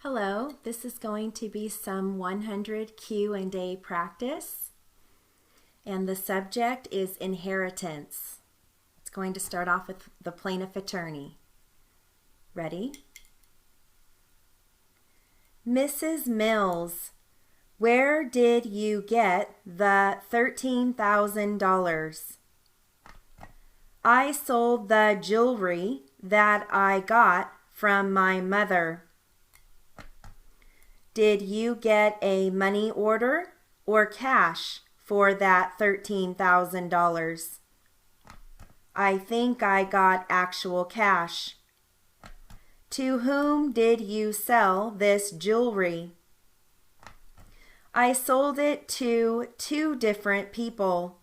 Hello, this is going to be some 100 Q&A practice, and the subject is inheritance. It's going to start off with the plaintiff attorney. Ready? Mrs. Mills, where did you get the $13,000? I sold the jewelry that I got from my mother. Did you get a money order or cash for that $13,000? I think I got actual cash. To whom did you sell this jewelry? I sold it to two different people.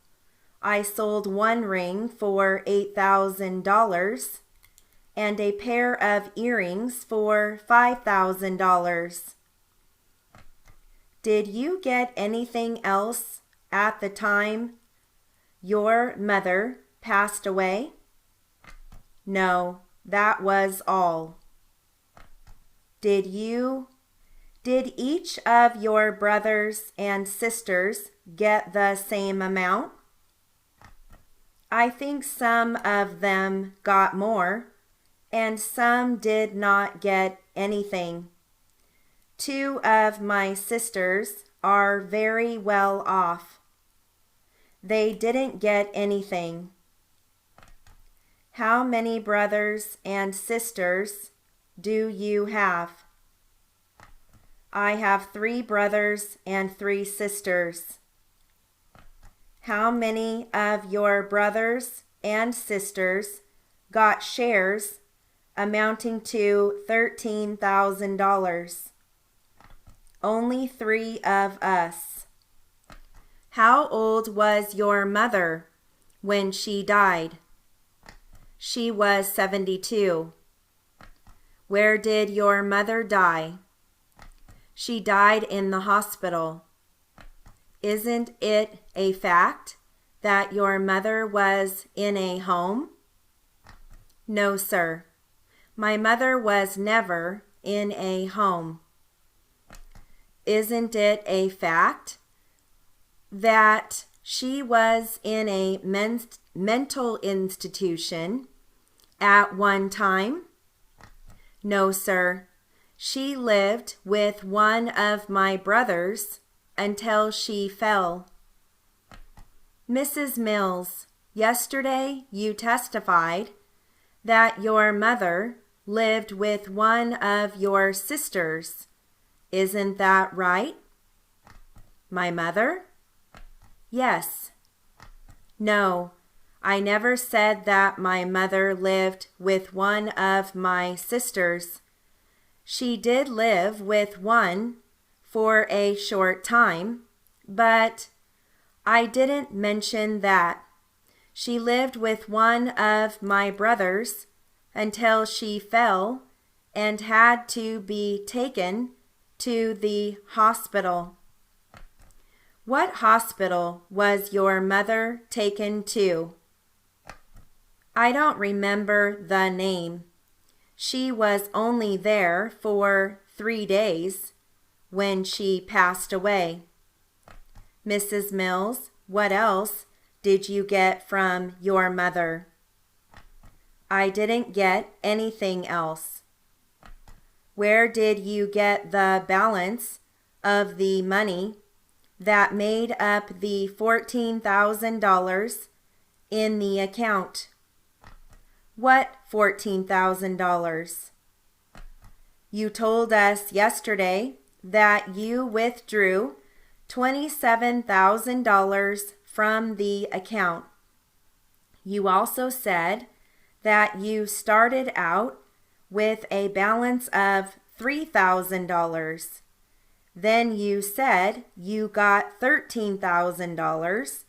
I sold one ring for $8,000 and a pair of earrings for $5,000. Did you get anything else at the time your mother passed away? No, that was all. Did each of your brothers and sisters get the same amount? I think some of them got more, and some did not get anything. Two of my sisters are very well off. They didn't get anything. How many brothers and sisters do you have? I have 3 brothers and 3 sisters. How many of your brothers and sisters got shares amounting to $13,000? Only 3 of us. How old was your mother when she died? She was 72. Where did your mother die? She died in the hospital. Isn't it a fact that your mother was in a home? No, sir. My mother was never in a home. Isn't it a fact that she was in a mental institution at one time? No, sir. She lived with one of my brothers until she fell. Mrs. Mills, yesterday you testified that your mother lived with one of your sisters. Isn't that right? My mother? Yes. No, I never said that my mother lived with one of my sisters. She did live with one for a short time, but I didn't mention that. She lived with one of my brothers until she fell and had to be taken to the hospital. What hospital was your mother taken to? I don't remember the name. She was only there for 3 days when she passed away. Mrs. Mills, what else did you get from your mother? I didn't get anything else. Where did you get the balance of the money that made up the $14,000 in the account? What $14,000? You told us yesterday that you withdrew $27,000 from the account. You also said that you started out with a balance of $3,000. Then you said you got $13,000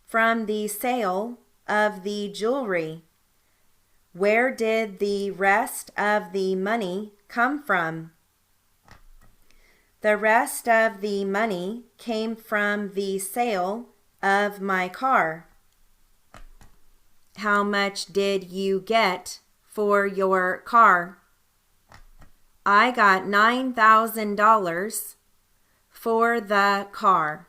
from the sale of the jewelry. Where did the rest of the money come from? The rest of the money came from the sale of my car. How much did you get for your car? I got $9,000 for the car.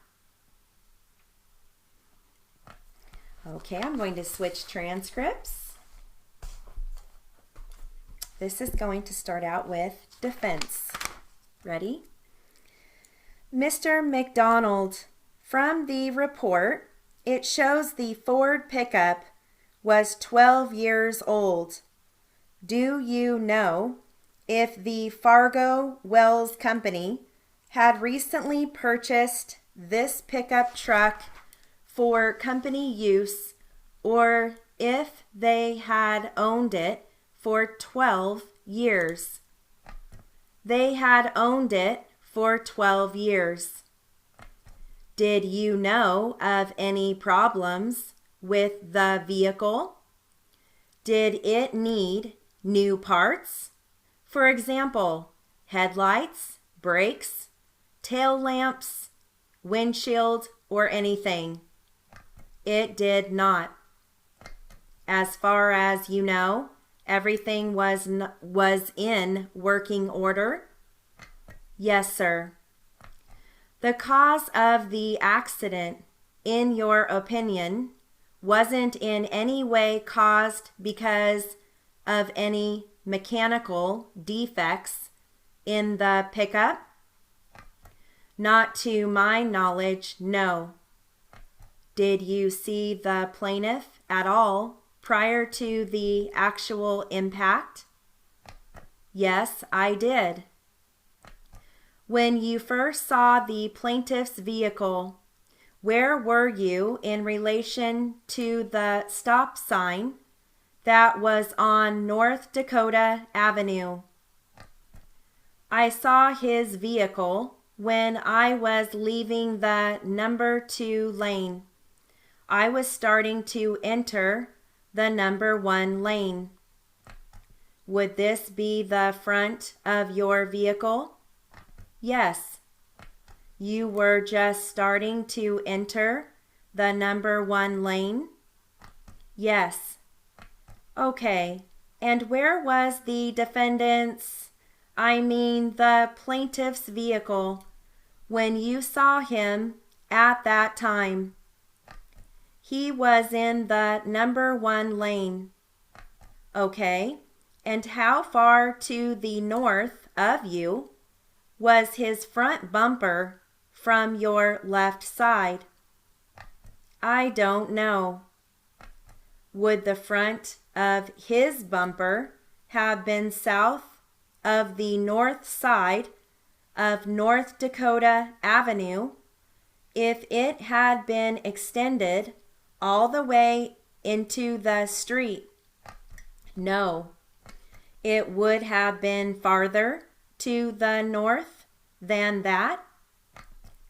Okay, I'm going to switch transcripts. This is going to start out with defense. Ready? Mr. McDonald, from the report, it shows the Ford pickup was 12 years old. Do you know if the Fargo Wells Company had recently purchased this pickup truck for company use, or if they had owned it for 12 years? They had owned it for 12 years. Did you know of any problems with the vehicle? Did it need new parts? For example, headlights, brakes, tail lamps, windshield, or anything? It did not. As far as you know, everything was in working order? Yes, sir. The cause of the accident, in your opinion, wasn't in any way caused because of any mechanical defects in the pickup? Not to my knowledge, no. Did you see the plaintiff at all prior to the actual impact? Yes, I did. When you first saw the plaintiff's vehicle, where were you in relation to the stop sign that was on North Dakota Avenue? I saw his vehicle when I was leaving the number 2 lane. I was starting to enter the number 1 lane. Would this be the front of your vehicle? Yes. You were just starting to enter the number 1 lane? Yes. Okay. And where was the the plaintiff's vehicle when you saw him at that time? He was in the number 1 lane. Okay. And how far to the north of you was his front bumper from your left side? I don't know. Would the front of his bumper have been south of the north side of North Dakota Avenue if it had been extended all the way into the street? No. It would have been farther to the north than that?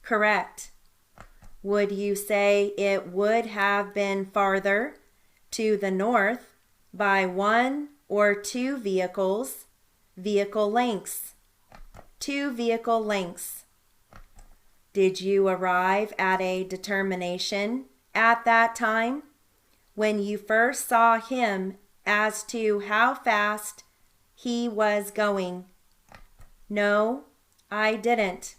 Correct. Would you say it would have been farther to the north by 1 or 2 vehicle lengths? 2 vehicle lengths. Did you arrive at a determination at that time when you first saw him as to how fast he was going? No, I didn't.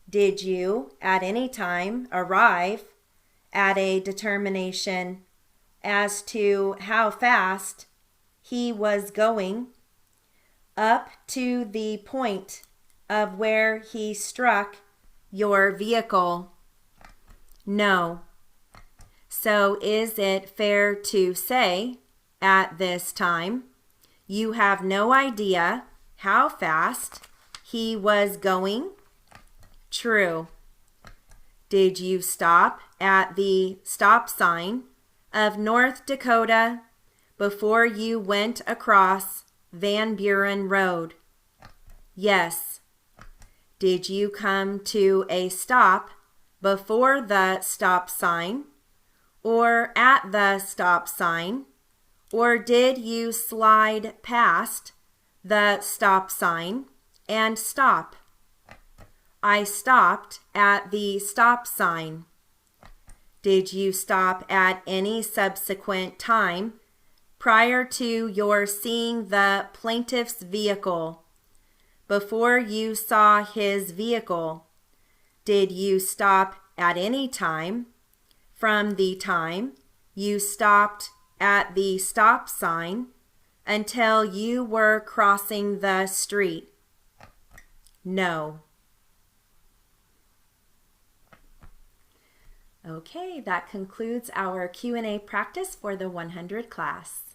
Did you at any time arrive at a determination as to how fast he was going up to the point of where he struck your vehicle? No. So is it fair to say at this time you have no idea how fast he was going? True. Did you stop at the stop sign of North Dakota before you went across Van Buren Road? Yes. Did you come to a stop before the stop sign or at the stop sign, or did you slide past the stop sign and stop? I stopped at the stop sign. Did you stop at any subsequent time prior to your seeing the plaintiff's vehicle before you saw his vehicle? Did you stop at any time from the time you stopped at the stop sign until you were crossing the street? No. Okay, that concludes our Q&A practice for the 100 class.